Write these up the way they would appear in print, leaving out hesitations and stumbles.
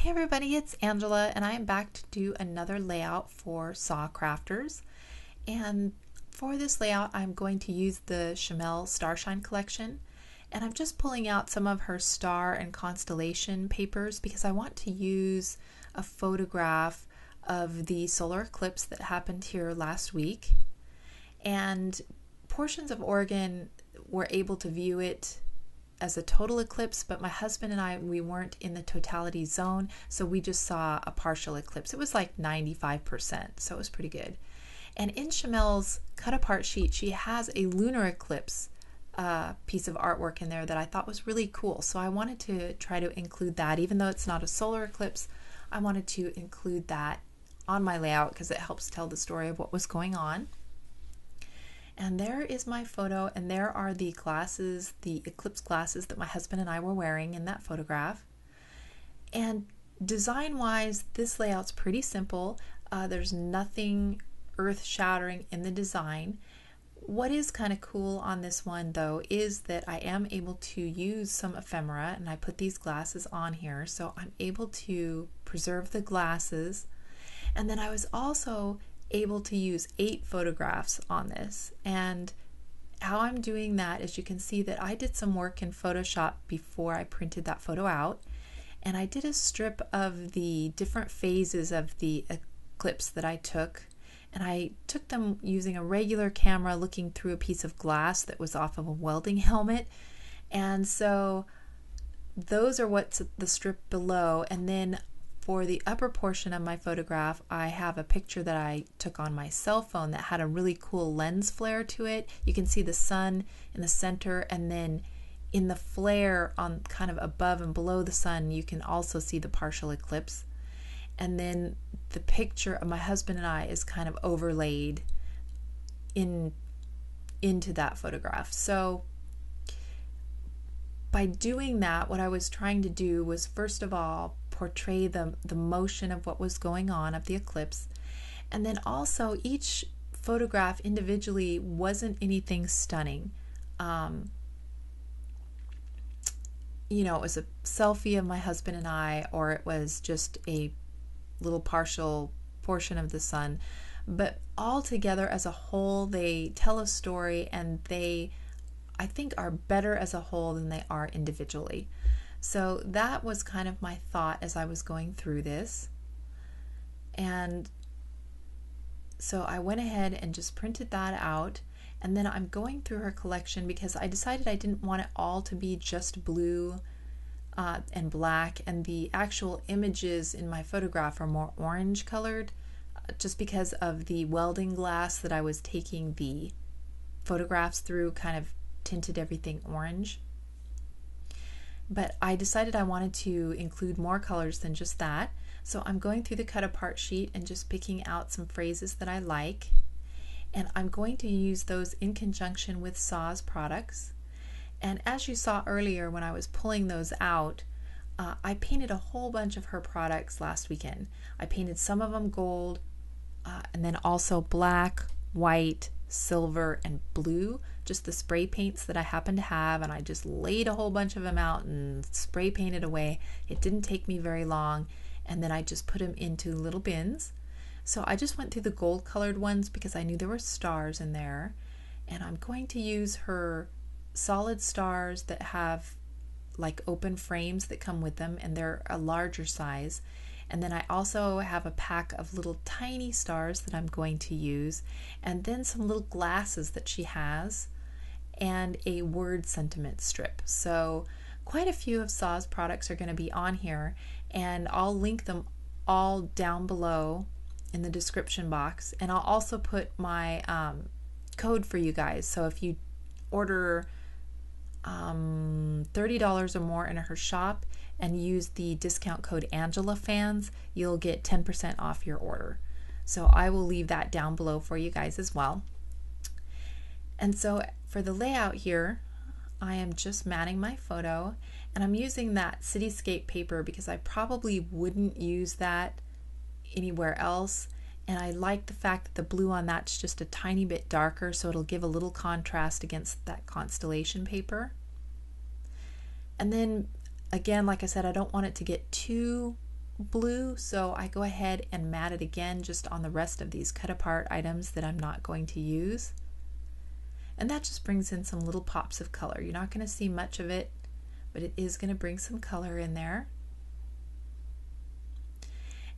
Hey everybody, it's Angela and I am back to do another layout for Saw Crafters. And for this layout I'm going to use the Chamel Starshine collection, and I'm just pulling out some of her star and constellation papers because I want to use a photograph of the solar eclipse that happened here last week. And portions of Oregon were able to view it as a total eclipse, but my husband and I, we weren't in the totality zone, so we just saw a partial eclipse. It was like 95%, so it was pretty good. And in Chamel's cut apart sheet, she has a lunar eclipse piece of artwork in there that I thought was really cool, so I wanted to try to include that. Even though it's not a solar eclipse, I wanted to include that on my layout because it helps tell the story of what was going on. And there is my photo, and there are the glasses, the eclipse glasses that my husband and I were wearing in that photograph. And design-wise, this layout's pretty simple. There's nothing earth-shattering in the design. What is kind of cool on this one, though, is that I am able to use some ephemera, and I put these glasses on here, so I'm able to preserve the glasses. And then I was also able to use 8 photographs on this, and how I'm doing that is you can see that I did some work in Photoshop before I printed that photo out, and I did a strip of the different phases of the eclipse that I took, and I took them using a regular camera looking through a piece of glass that was off of a welding helmet. And so those are what's the strip below. And then for the upper portion of my photograph, I have a picture that I took on my cell phone that had a really cool lens flare to it. You can see the sun in the center, and then in the flare on kind of above and below the sun, you can also see the partial eclipse. And then the picture of my husband and I is kind of overlaid into that photograph. So by doing that, what I was trying to do was, first of all, portray the motion of what was going on of the eclipse, and then also each photograph individually wasn't anything stunning. It was a selfie of my husband and I, or it was just a little partial portion of the sun, but all together as a whole they tell a story, and they, I think, are better as a whole than they are individually. So that was kind of my thought as I was going through this. And so I went ahead and just printed that out, and then I'm going through her collection because I decided I didn't want it all to be just blue and black, and the actual images in my photograph are more orange colored, just because of the welding glass that I was taking the photographs through kind of tinted everything orange. But I decided I wanted to include more colors than just that. So I'm going through the cut apart sheet and just picking out some phrases that I like. And I'm going to use those in conjunction with Saw's products. And as you saw earlier when I was pulling those out, I painted a whole bunch of her products last weekend. I painted some of them gold, and then also black, white, silver, and blue, just the spray paints that I happen to have, and I just laid a whole bunch of them out and spray painted away. It didn't take me very long, and then I just put them into little bins. So I just went through the gold colored ones because I knew there were stars in there, and I'm going to use her solid stars that have like open frames that come with them, and they're a larger size. And then I also have a pack of little tiny stars that I'm going to use, and then some little glasses that she has, and a word sentiment strip. So quite a few of Saw's products are going to be on here, and I'll link them all down below in the description box. And I'll also put my code for you guys. So if you order $30 or more in her shop and use the discount code AngelaFans, you'll get 10% off your order. So I will leave that down below for you guys as well. And so for the layout here, I am just matting my photo, and I'm using that cityscape paper because I probably wouldn't use that anywhere else. And I like the fact that the blue on that's just a tiny bit darker, so it'll give a little contrast against that constellation paper. And then again, like I said, I don't want it to get too blue, so I go ahead and matte it again just on the rest of these cut apart items that I'm not going to use. And that just brings in some little pops of color. You're not going to see much of it, but it is going to bring some color in there.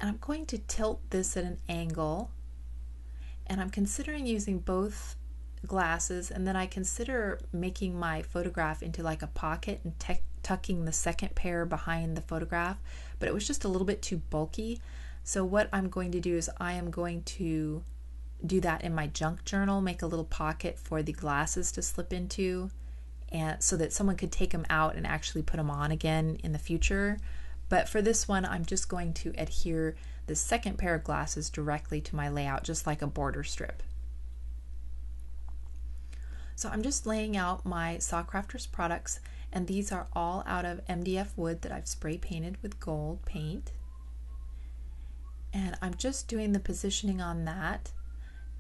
And I'm going to tilt this at an angle, and I'm considering using both glasses, and then I consider making my photograph into like a pocket and tucking the second pair behind the photograph, but it was just a little bit too bulky. So what I'm going to do is I am going to do that in my junk journal, make a little pocket for the glasses to slip into, and so that someone could take them out and actually put them on again in the future. But for this one, I'm just going to adhere the second pair of glasses directly to my layout, just like a border strip. So I'm just laying out my Saw Crafters products, and these are all out of MDF wood that I've spray painted with gold paint. And I'm just doing the positioning on that,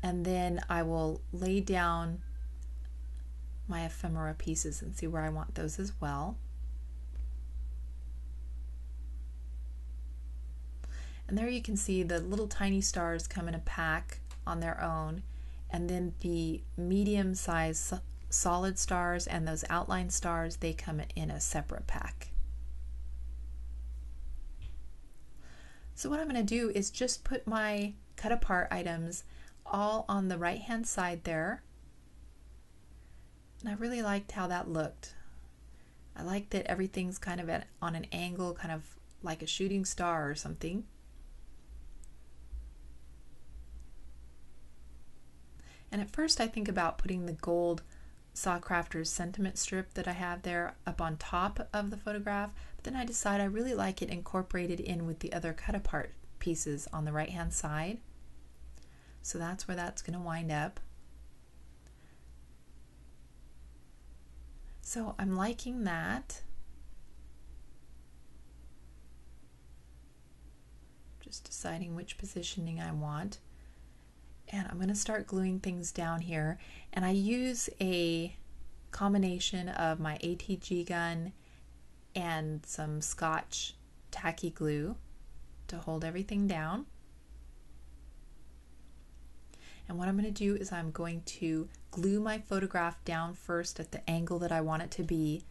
and then I will lay down my ephemera pieces and see where I want those as well. And there you can see the little tiny stars come in a pack on their own, and then the medium-sized solid stars and those outline stars, they come in a separate pack. So what I'm going to do is just put my cut apart items all on the right hand side there, and I really liked how that looked. I like that everything's kind of on an angle, kind of like a shooting star or something. And at first I think about putting the gold Saw Crafters sentiment strip that I have there up on top of the photograph, but then I decide I really like it incorporated in with the other cut apart pieces on the right hand side. So that's where that's going to wind up. So I'm liking that. Just deciding which positioning I want. And I'm going to start gluing things down here, and I use a combination of my ATG gun and some Scotch tacky glue to hold everything down. And what I'm going to do is I'm going to glue my photograph down first at the angle that I want it to be,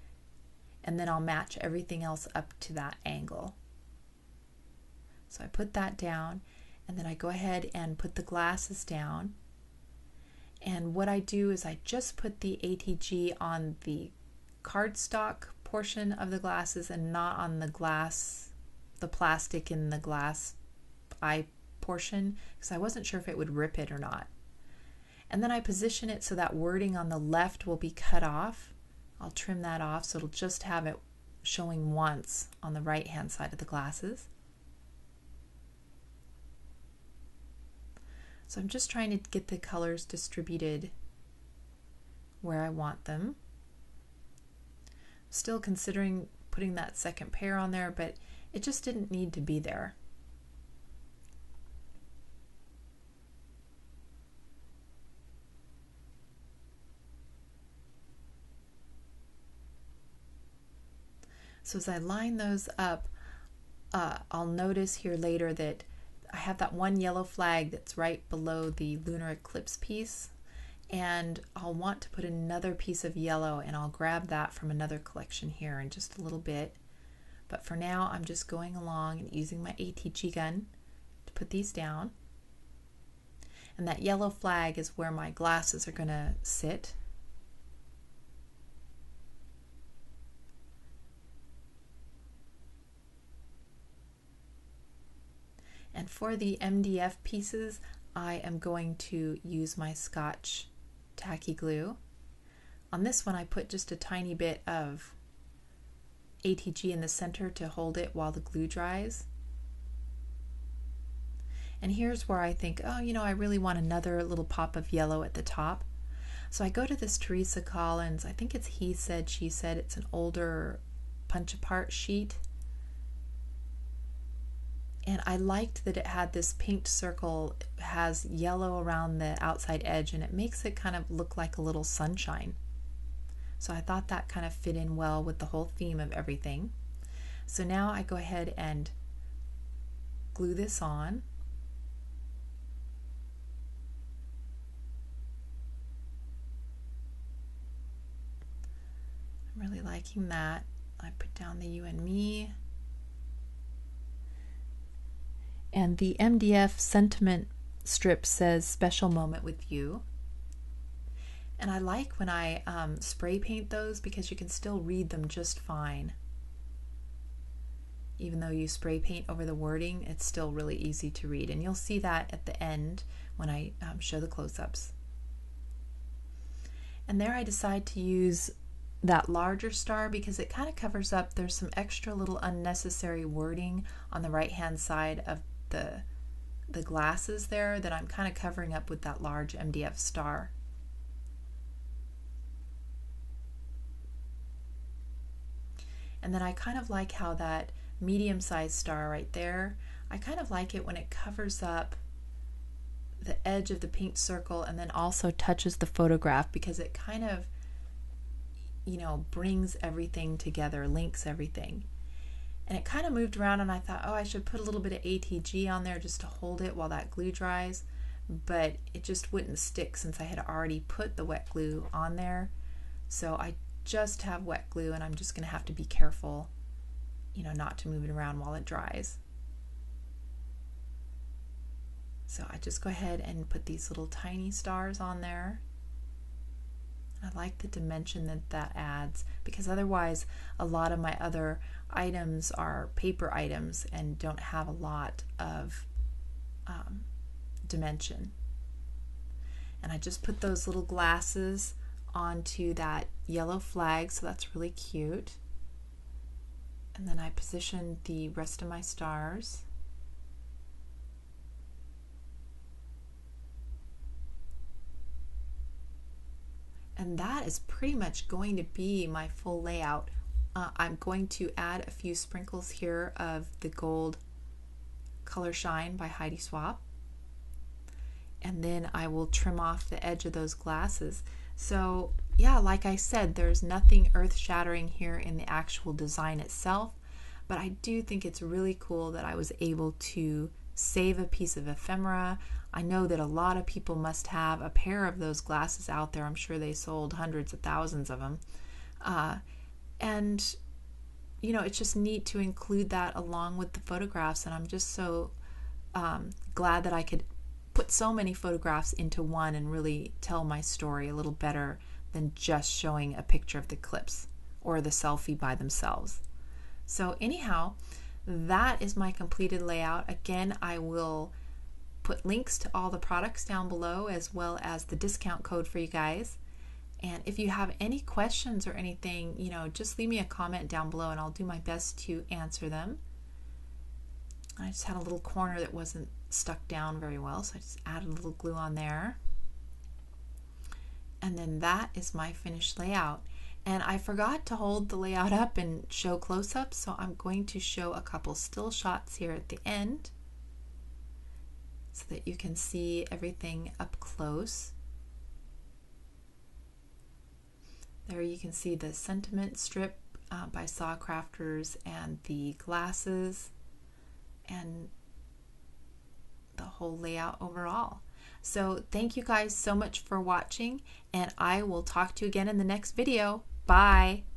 and then I'll match everything else up to that angle. So I put that down, and then I go ahead and put the glasses down. And what I do is I just put the ATG on the cardstock portion of the glasses and not on the glass, the plastic in the glass eye portion, because I wasn't sure if it would rip it or not. And then I position it so that wording on the left will be cut off. I'll trim that off so it'll just have it showing once on the right hand side of the glasses. So I'm just trying to get the colors distributed where I want them. Still considering putting that second pair on there, but it just didn't need to be there. So as I line those up, I'll notice here later that I have that one yellow flag that's right below the lunar eclipse piece, and I'll want to put another piece of yellow, and I'll grab that from another collection here in just a little bit. But for now I'm just going along and using my ATG gun to put these down. And that yellow flag is where my glasses are going to sit. And for the MDF pieces, I am going to use my Scotch tacky glue. On this one I put just a tiny bit of ATG in the center to hold it while the glue dries. And here's where I think, oh, you know, I really want another little pop of yellow at the top. So I go to this Teresa Collins, I think it's He Said, She Said, it's an older punch apart sheet. And I liked that it had this pink circle, has yellow around the outside edge, and it makes it kind of look like a little sunshine. So I thought that kind of fit in well with the whole theme of everything. So now I go ahead and glue this on. I'm really liking that. I put down the you and me. And the MDF sentiment strip says special moment with you. And I like when I spray paint those because you can still read them just fine. Even though you spray paint over the wording, it's still really easy to read. And you'll see that at the end when I show the close-ups. And there I decide to use that larger star because it kind of covers up, there's some extra little unnecessary wording on the right hand side of the glasses there that I'm kind of covering up with that large MDF star. And then I kind of like how that medium-sized star right there, I kind of like it when it covers up the edge of the pink circle and then also touches the photograph because it kind of, you know, brings everything together, links everything. And it kind of moved around and I thought, oh, I should put a little bit of ATG on there just to hold it while that glue dries, but it just wouldn't stick since I had already put the wet glue on there. So I just have wet glue and I'm just going to have to be careful, you know, not to move it around while it dries. So I just go ahead and put these little tiny stars on there. I like the dimension that that adds because otherwise a lot of my other items are paper items and don't have a lot of dimension. And I just put those little glasses onto that yellow flag, so that's really cute. And then I position the rest of my stars. And that is pretty much going to be my full layout. I'm going to add a few sprinkles here of the gold Color Shine by Heidi Swapp. And then I will trim off the edge of those glasses. So yeah, like I said, there's nothing earth-shattering here in the actual design itself, but I do think it's really cool that I was able to save a piece of ephemera. I know that a lot of people must have a pair of those glasses out there. I'm sure they sold hundreds of thousands of them. And you know, it's just neat to include that along with the photographs, and I'm just so glad that I could put so many photographs into one and really tell my story a little better than just showing a picture of the eclipse or the selfie by themselves. So anyhow, that is my completed layout. Again, I will put links to all the products down below as well as the discount code for you guys. And if you have any questions or anything, you know, just leave me a comment down below and I'll do my best to answer them. I just had a little corner that wasn't stuck down very well, so I just added a little glue on there. And then that is my finished layout. And I forgot to hold the layout up and show close-ups, so I'm going to show a couple still shots here at the end so that you can see everything up close. There you can see the sentiment strip by Saw Crafters and the glasses and the whole layout overall. So thank you guys so much for watching, and I will talk to you again in the next video. Bye!